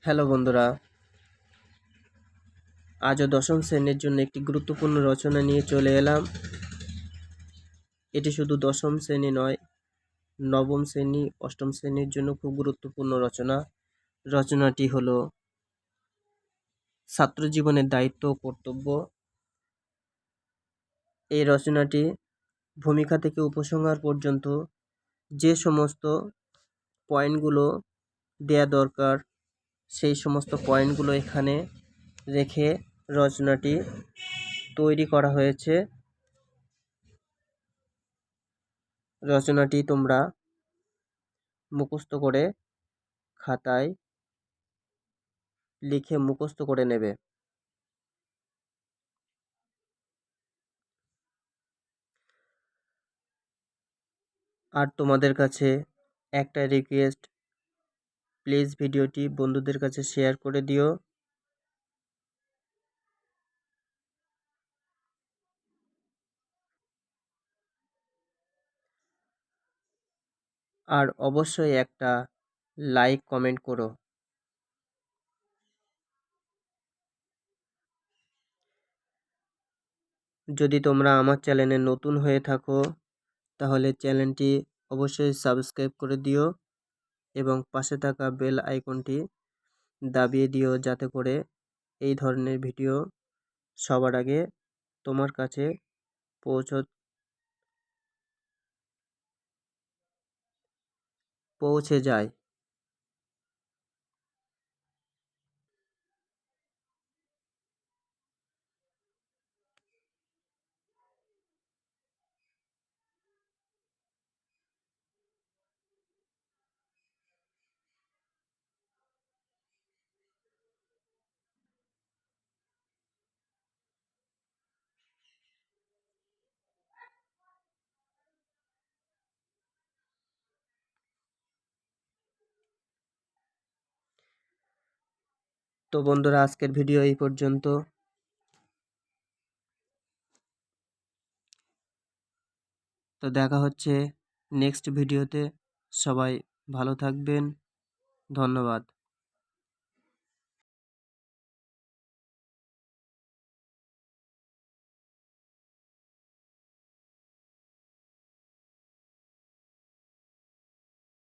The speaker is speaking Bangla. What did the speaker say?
হ্যালো বন্ধুরা, আজও দশম শ্রেণীর জন্য একটি গুরুত্বপূর্ণ রচনা নিয়ে চলে এলাম। এটি শুধু দশম শ্রেণী নয়, নবম শ্রেণী, অষ্টম শ্রেণীর জন্য খুব গুরুত্বপূর্ণ রচনা। রচনাটি হলো ছাত্র জীবনের দায়িত্ব ও কর্তব্য। এই রচনাটি ভূমিকা থেকে উপসংহার পর্যন্ত যে সমস্ত পয়েন্টগুলো দেয়া দরকার সেই সমস্ত পয়েন্টগুলো এখানে রেখে রচনাটি তৈরি করা হয়েছে। রচনাটি তোমরা মুখস্থ করে খাতায় লিখে মুখস্থ করে নেবে। আর তোমাদের কাছে একটা রিকোয়েস্ট, প্লিজ ভিডিওটি বন্ধুদের কাছে শেয়ার করে দিও। আর অবশ্যই একটা লাইক কমেন্ট করো। যদি তোমরা আমার চ্যানেলে নতুন হয়ে থাকো তাহলে চ্যানেলটি অবশ্যই সাবস্ক্রাইব করে দিও এবং পাশে থাকা বেল আইকনটি দাবিয়ে দিও, যাতে করে এই ধরনের ভিডিও সবার আগে তোমার কাছে পৌঁছে যায়। তো বন্ধুরা, আজকের ভিডিও এই পর্যন্ত। তো দেখা হচ্ছে নেক্সট ভিডিওতে। সবাই ভালো থাকবেন। ধন্যবাদ।